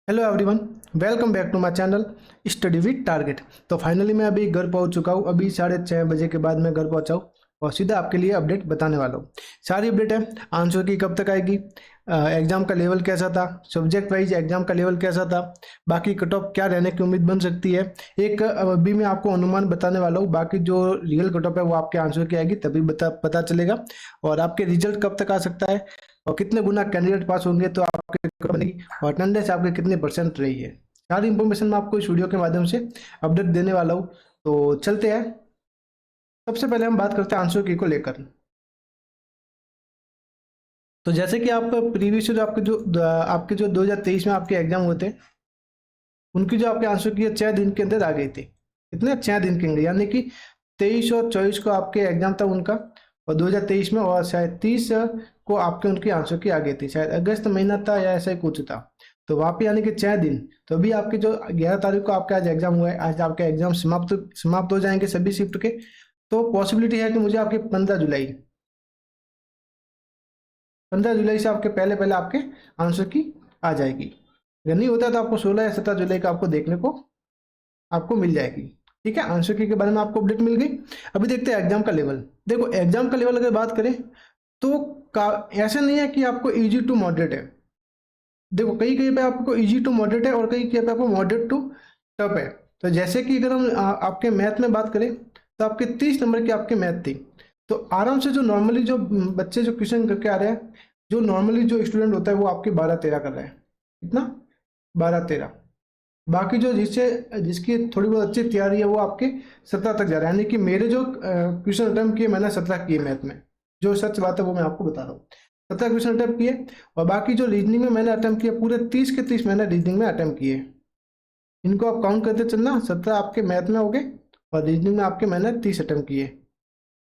Hello everyone, welcome back to my channel study with target. तो finally मैं अभी घर पहुंच चुका हूं। अभी 6:30 बजे के बाद मैं घर पहुंचा हूं और सीधा आपके लिए अपडेट बताने वाला हूं। सारी अपडेट है, आंसर की कब तक आएगी, एग्जाम का लेवल कैसा था, सब्जेक्ट वाइज एग्जाम का लेवल कैसा था, बाकी कट ऑफ क्या रहने की उम्मीद बन सकती है। एक अभी मैं आपको अनुमान बताने वाला हूँ, बाकी जो रियल कट ऑफ है वो आपके आंसर की आएगी तभी पता चलेगा। और आपके रिजल्ट कब तक आ सकता है और कितने गुना कैंडिडेट पास होंगे तो आपके बनेगी और अटेंडेंस आपके कितने परसेंट रही है। सारी इंफॉर्मेशन मैं आपको इस वीडियो के माध्यम से अपडेट देने वाला हूँ। तो चलते हैं, सबसे पहले हम बात करते हैं आंसर की को लेकर। तो जैसे कि आप प्रीवियस जो आपके जो 2023 में आपके एग्जाम हुए थे, उनकी जो आपके आंसर की 6 दिन के अंदर आ गई थी। कितने 6 दिन के अंदर, यानी कि 23 और 24 को आपके एग्जाम था उनका, और 2023 में, और शायद 30 को आपके उनकी आंसर की आ गई थी। शायद अगस्त महीना था या ऐसा ही कुछ था। तो वहाँ पे यानी कि 6 दिन। तो अभी आपके जो 11 तारीख को आपका आज एग्जाम हुआ है, आज आपके एग्जाम समाप्त हो जाएंगे सभी शिफ्ट के। तो पॉसिबिलिटी है कि मुझे आपके 15 जुलाई से आपके पहले पहले आपके आंसर की आ जाएगी। अगर नहीं होता तो आपको 16 या 17 जुलाई का आपको देखने को आपको मिल जाएगी। ठीक है, आंसर की के बारे में आपको अपडेट मिल गई। अभी देखते हैं एग्जाम का लेवल। देखो, एग्जाम का लेवल अगर बात करें तो ऐसा नहीं है कि आपको इजी टू मॉडरेट है। देखो, कहीं कहीं पे आपको इजी टू मॉडरेट है और कहीं कहीं पे आपको मॉडरेट टू टफ है। तो जैसे कि अगर हम आपके मैथ में बात करें तो आपके 30 नंबर की आपके मैथ थी। तो आराम से जो नॉर्मली जो बच्चे जो क्वेश्चन करके आ रहे हैं, जो नॉर्मली जो स्टूडेंट होता है वो आपके 12-13 कर रहा है। कितना? 12-13। बाकी जो जिसकी थोड़ी बहुत अच्छी तैयारी है वो आपके 17 तक जा रहा है। यानी कि मेरे जो क्वेश्चन अटेम्प्ट किए मैंने 17 किए मैथ में। जो सच बात है वो मैं आपको बता रहा हूँ, 17 क्वेश्चन अटेम्प्ट किए। और बाकी जो रीजनिंग में मैंने अटेम्प्ट किए, पूरे 30 के 30 मैंने रीजनिंग में अटेम्प्ट किए। इनको आप काउंट करते चलना, 17 आपके मैथ में हो गए और रीजनिंग में आपके मैंने 30 अटेम्प्ट किए।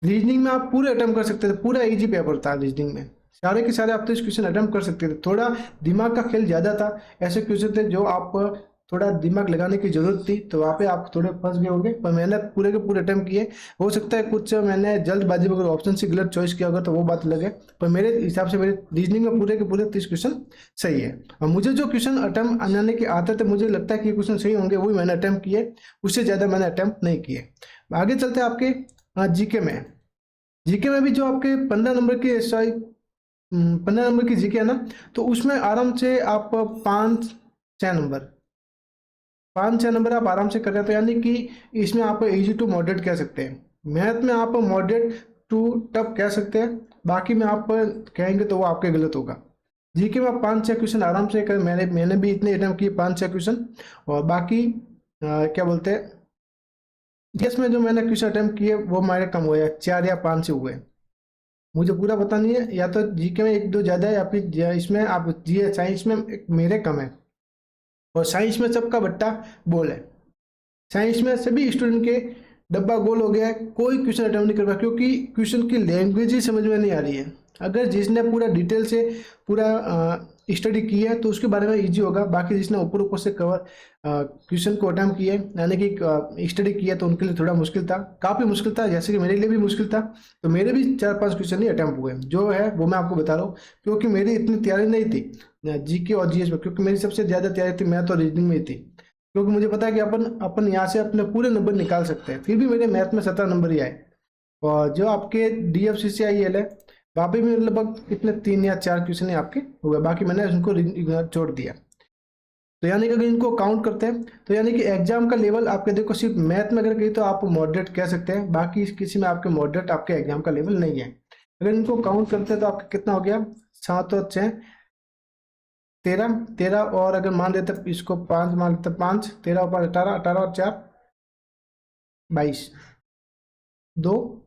रीजनिंग में आप पूरे अटेम्प्ट कर सकते थे, पूरा इजी पेपर था रीजनिंग में। सारे के सारे आप 30 क्वेश्चन अटेम्प्ट कर सकते थे। थोड़ा दिमाग का खेल ज़्यादा था, ऐसे क्वेश्चन थे जो आप थोड़ा दिमाग लगाने की जरूरत थी, तो वहाँ पे आप थोड़े फंस गए होंगे। पर मैंने पूरे के पूरे अटेम्प्ट किए। हो सकता है कुछ मैंने जल्दबाजी में अगर ऑप्शन से गलत चॉइस किया होगा तो वो बात अलग है, पर मेरे हिसाब से मेरे रीजनिंग में पूरे के पूरे 30 क्वेश्चन सही है। और मुझे जो क्वेश्चन अटेम्प्ट आने के आते थे, मुझे लगता है कि क्वेश्चन सही होंगे, वही मैंने अटेम्प्ट किए। उससे ज़्यादा मैंने अटेम्प्ट नहीं किए। आगे चलते हैं आपके जीके में। जीके में भी जो आपके 15 नंबर की 15 नंबर की जीके है ना, तो उसमें आराम से आप 5-6 नंबर 5-6 नंबर आप आराम से कर रहे हो। तो यानी कि इसमें आप इजी टू मॉडरेट कह सकते हैं। मैथ में आप मॉडरेट टू टफ कह सकते हैं, बाकी में आप कहेंगे तो वो आपके गलत होगा। जीके में आप 5-6 क्वेश्चन आराम से कर, मैंने भी इतने अटेम्प्ट किए, 5-6 क्वेश्चन। और बाकी क्या बोलते हैं, जीएस में जो मैंने क्वेश्चन अटेम्प्ट किए वो हमारे कम हुए, 4 या 5 से हुए। मुझे पूरा पता नहीं है, या तो जीके में एक दो ज़्यादा है या फिर इसमें आप जी साइंस में मेरे कम है। और साइंस में सबका बट्टा बोल है। साइंस में सभी स्टूडेंट के डब्बा गोल हो गया है, कोई क्वेश्चन अटेम्प्ट नहीं कर पाया क्योंकि क्वेश्चन की लैंग्वेज ही समझ में नहीं आ रही है। अगर जिसने पूरा डिटेल से पूरा स्टडी की है तो उसके बारे में इजी होगा। बाकी जिसने ऊपर ऊपर से कवर क्वेश्चन को अटेम्प्ट किए, यानी कि स्टडी किया, तो उनके लिए थोड़ा मुश्किल था, काफ़ी मुश्किल था, जैसे कि मेरे लिए भी मुश्किल था। तो मेरे भी 4-5 क्वेश्चन ही अटेम्प्ट हुए, जो है वो मैं आपको बता रहा हूँ। क्योंकि मेरी इतनी तैयारी नहीं थी जीके और जीएस में, क्योंकि मेरी सबसे ज़्यादा तैयारी थी मैथ और रीजनिंग में ही थी। क्योंकि मुझे पता है कि अपन अपन यहाँ से अपने पूरे नंबर निकाल सकते हैं। फिर भी मेरे मैथ में 17 नंबर ही आए। और जो आपके DFCCIL है, वहाँ पे भी लगभग कितने 3 या 4 क्वेश्चन ही आपके हुए, बाकी मैंने उनको छोड़ दिया। तो यानी कि अगर इनको काउंट करते हैं तो यानी कि एग्जाम का लेवल आपके, देखो, सिर्फ मैथ में अगर कहीं तो आप मॉडरेट कह सकते हैं, बाकी किसी में आपके मॉडरेट आपके एग्जाम का लेवल नहीं है। अगर इनको काउंट करते हैं तो आपका कितना हो गया, 7 और 6 13, 13, और अगर मान लेते इसको 5 मान लेते, 5, 13 और 5 18, 18 और 4 22, 2,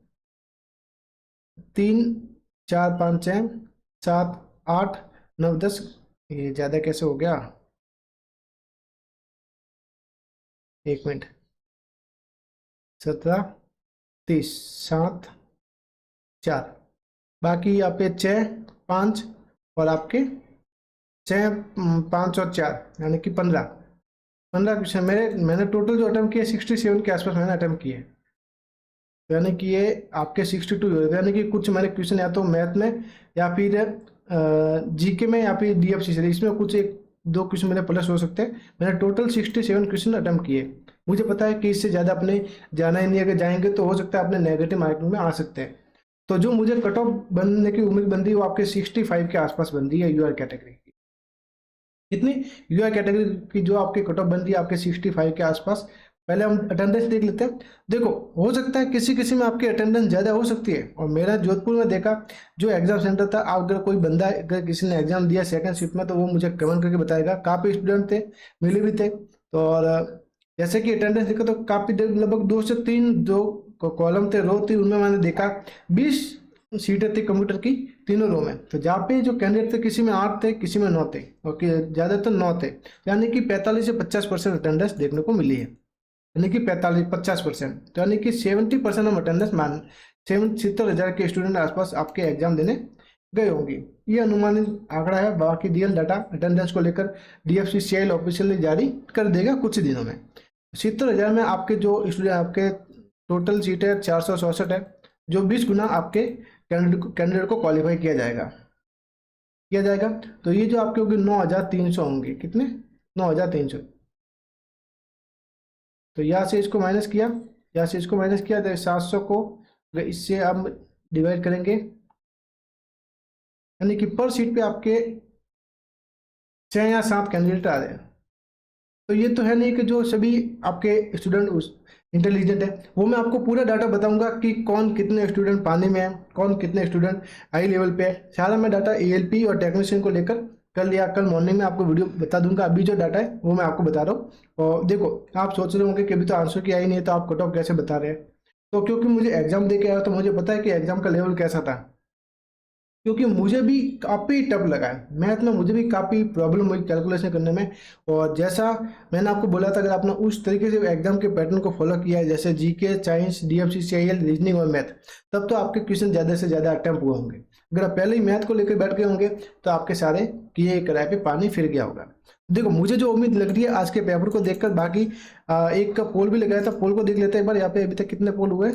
3, 4, 5, 6, 7, 8, 9, 10। ये ज़्यादा कैसे हो गया, एक मिनट, 17, 30, 7, 4, बाकी आपके 6, 5 और आपके 6, 5 और 4 यानी कि 15 क्वेश्चन मैंने टोटल जो अटेम्प्ट किए 67 के आसपास मैंने अटेम्प्ट किए। तो यानी कि ये आपके 62 हो गए। यानी कि कुछ मैंने क्वेश्चन या तो मैथ में या फिर जीके में या फिर DFC से, इसमें कुछ एक 2 क्वेश्चन मेरे प्लस हो सकते हैं। मैंने टोटल 67 क्वेश्चन अटेम्प्ट किए। मुझे पता है कि इससे ज़्यादा अपने जाना ही नहीं, अगर जाएंगे तो हो सकता है अपने नेगेटिव मार्किंग में आ सकते हैं। तो जो मुझे कट ऑफ बनने की उम्मीद बन रही है वो आपके 65 के आसपास बन रही है यूआर कैटेगरी की। कितनी? यूआर कैटेगरी की जो आपकी कट ऑफ बन रही है आपके 65 के आसपास। पहले हम अटेंडेंस देख लेते हैं। देखो, हो सकता है किसी किसी में आपकी अटेंडेंस ज़्यादा हो सकती है, और मेरा जोधपुर में देखा जो एग्जाम सेंटर था, अगर कोई बंदा, अगर किसी ने एग्जाम दिया सेकंड शिफ्ट में, तो वो मुझे कमेंट करके बताएगा। काफ़ी स्टूडेंट थे, मिले भी थे। तो और जैसे कि अटेंडेंस देखा तो काफ़ी देर, लगभग 2 से 3 जो कॉलम थे, रो थी, उनमें मैंने देखा 20 सीटें थी कंप्यूटर की तीनों रो में। तो जहाँ पे जो कैंडिडेट थे, किसी में 8 थे, किसी में 9 थे, और ज़्यादातर 9 थे, यानी कि 45 से 50% अटेंडेंस देखने को मिली है। यानी कि 45-50%, तो यानी कि 70% हम अटेंडेंस मान 70,000 के स्टूडेंट आसपास आपके एग्जाम देने गए होंगे। ये अनुमानित आंकड़ा है, बाकी रियल डाटा अटेंडेंस को लेकर DFCCIL ऑफिशियली जारी कर देगा कुछ दिनों में। 70,000 में आपके जो स्टूडेंट, आपके टोटल सीटें 464 है, जो 20 गुना आपके कैंडिडेट को क्वालिफाई किया जाएगा। तो ये जो आपके होगी 9,300 होंगे। कितने? 9,300। तो यहाँ से इसको माइनस किया, यहाँ से इसको माइनस किया, तो 700 को इससे हम डिवाइड करेंगे, यानी कि पर सीट पे आपके 6 या 7 कैंडिडेट आ रहे हैं। तो ये तो है नहीं कि जो सभी आपके स्टूडेंट उस इंटेलिजेंट है। वो मैं आपको पूरा डाटा बताऊंगा कि कौन कितने स्टूडेंट पानी में है, कौन कितने स्टूडेंट हाई लेवल पे है। सारा मैं डाटा ALP और टेक्नीशियन को लेकर कल या कल मॉर्निंग में आपको वीडियो बता दूंगा। अभी जो डाटा है वो मैं आपको बता रहा हूँ। और देखो, आप सोच रहे होंगे कि अभी तो आंसर की आई नहीं है, तो आप कट ऑफ कैसे बता रहे हैं? तो क्योंकि मुझे एग्जाम दे के आया, तो मुझे पता है कि एग्जाम का लेवल कैसा था। क्योंकि मुझे भी काफ़ी टफ लगा है मैथ में, मुझे भी काफ़ी प्रॉब्लम हुई कैलकुलेशन करने में। और जैसा मैंने आपको बोला था, अगर आपने उस तरीके से एग्जाम के पैटर्न को फॉलो किया है, जैसे GK, साइंस, DFCCIL, रीजनिंग और मैथ, तब तो आपके क्वेश्चन ज़्यादा से ज़्यादा अटैम्प्ट हुए होंगे। अगर आप पहले ही मैथ को लेकर बैठ गए होंगे, तो आपके सारे किए किराए पे पानी फिर गया होगा। देखो, मुझे जो उम्मीद लग रही है आज के पेपर को देखकर, बाकी एक का पोल भी लगाया था, पोल को देख लेते हैं एक बार। यहाँ पे अभी तक कितने पोल हुए?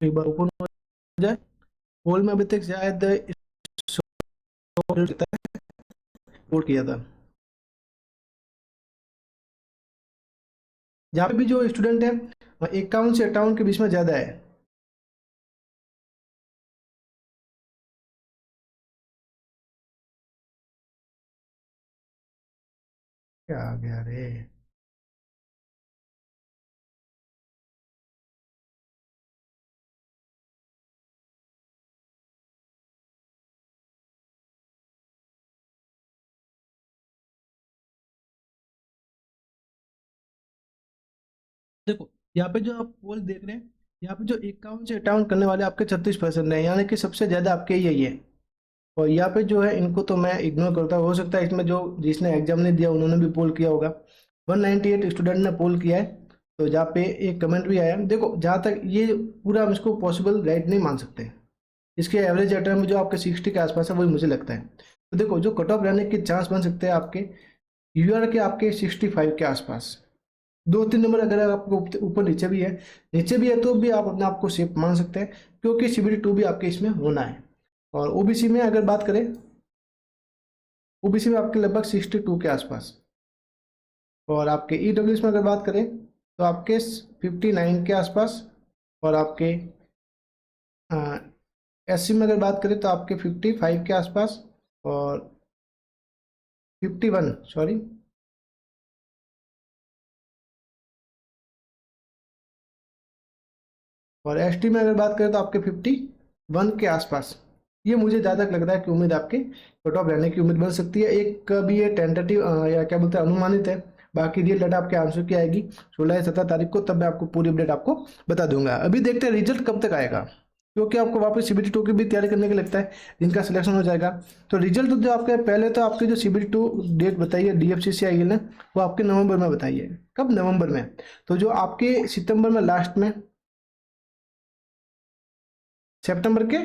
एक बार ओपन हो जाए। पोल में अभी तक शायद वोट किया था। जहाँ पे भी जो स्टूडेंट है 51 से 58 के बीच में ज़्यादा है। क्या आ गया रे? देखो, यहाँ पे जो आप पोल देख रहे हैं, यहाँ पे जो 51 से 58 करने वाले आपके 36% है, यानी कि सबसे ज़्यादा आपके यही है। और यहाँ पे जो है, इनको तो मैं इग्नोर करता हूँ। हो सकता है इसमें जो जिसने एग्जाम नहीं दिया उन्होंने भी पोल किया होगा। 198 स्टूडेंट ने पोल किया है। तो जहाँ पे एक कमेंट भी आया, देखो जहाँ तक ये पूरा हम इसको पॉसिबल राइट नहीं मान सकते। इसके एवरेज अटेम्प्ट जो आपके 60 के आसपास है, वही मुझे लगता है। तो देखो, जो कट ऑफ रहने के चांस बन सकते हैं आपके यूआर के, आपके 65 के आसपास। 2-3 नंबर अगर आपको ऊपर नीचे भी है तो भी आप अपने आप को सेफ मान सकते हैं, क्योंकि CBT 2 भी आपके इसमें होना है। और OBC में अगर बात करें, OBC में आपके लगभग 62 के आसपास। और आपके EWS में अगर बात करें तो आपके 59 के आसपास। और आपके SC में अगर बात करें तो आपके 55 के आसपास। और 51, सॉरी, और ST में अगर बात करें तो आपके 51 के आसपास। ये मुझे ज़्यादा लग रहा है कि उम्मीद आपके कट ऑफ रहने की उम्मीद बन सकती है। एक भी ये टेंटेटिव या क्या बोलते हैं, अनुमानित है। बाकी रियल डाटा आपके आंसर की आएगी 16 या 17 तारीख को, तब मैं आपको पूरी अपडेट आपको बता दूंगा। अभी देखते हैं रिजल्ट कब तक आएगा। क्योंकि आपको वापस CBT 2 की भी तैयारी करने के लगता है, जिनका सिलेक्शन हो जाएगा। तो रिजल्ट जो आपके पहले तो आपकी जो CBT 2 डेट बताई है DFCC आई है ना, वो आपके नवंबर में बताई है। कब? नवंबर में। तो जो आपके सितंबर में लास्ट में, सितंबर के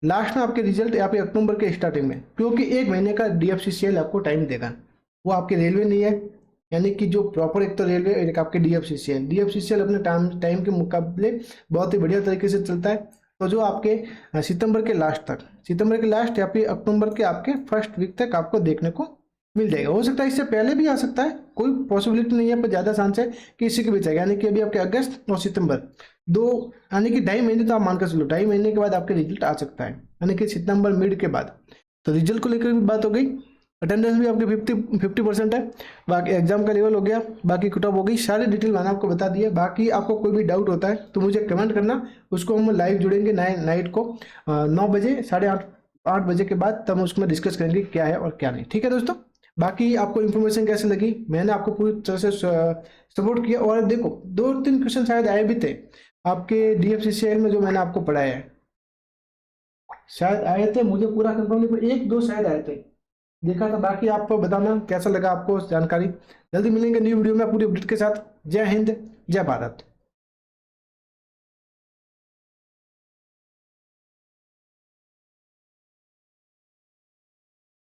लास्ट में आपके रिजल्ट या फिर अक्टूबर के स्टार्टिंग में, क्योंकि 1 महीने का DFCCL आपको टाइम देगा। वो आपके रेलवे नहीं है, यानी कि जो प्रॉपर, एक तो रेलवे और एक आपके DFCCL अपने टाइम के मुकाबले बहुत ही बढ़िया तरीके से चलता है। तो जो आपके सितंबर के लास्ट या फिर अक्टूबर के आपके फर्स्ट वीक तक आपको देखने को मिल जाएगा। हो सकता है इससे पहले भी आ सकता है, कोई पॉसिबिलिटी नहीं है, पर ज़्यादा चांस है कि इसी के बीच आएगा, यानी कि अभी आपके अगस्त और सितंबर दो, यानी कि 2.5 महीने तो आप मानकर चलो, 2.5 महीने के बाद आपके रिजल्ट आ सकता है, यानी कि सितंबर मिड के बाद। तो रिजल्ट को लेकर भी बात हो गई। अटेंडेंस भी आपके 50% है। बाकी एग्जाम का लेवल हो गया, बाकी कट ऑफ हो गई, सारी डिटेल मैंने आपको बता दी है। बाकी आपको कोई भी डाउट होता है तो मुझे कमेंट करना, उसको हम लाइव जुड़ेंगे नाइट को 9 बजे, 8:30 बजे के बाद, तब उसमें डिस्कस करेंगे क्या है और क्या नहीं। ठीक है दोस्तों, बाकी आपको इन्फॉर्मेशन कैसे लगी, मैंने आपको पूरी तरह से सपोर्ट किया। और देखो 2-3 क्वेश्चन शायद आए भी थे आपके DFCCL में, जो मैंने आपको पढ़ाया है, शायद आए थे, मुझे पूरा कंफर्म नहीं, पर 1-2 शायद आए थे, देखा था। बाकी आपको बताना कैसा लगा आपको जानकारी। जल्दी मिलेंगे न्यू वीडियो में पूरी अपडेट के साथ। जय हिंद, जय भारत।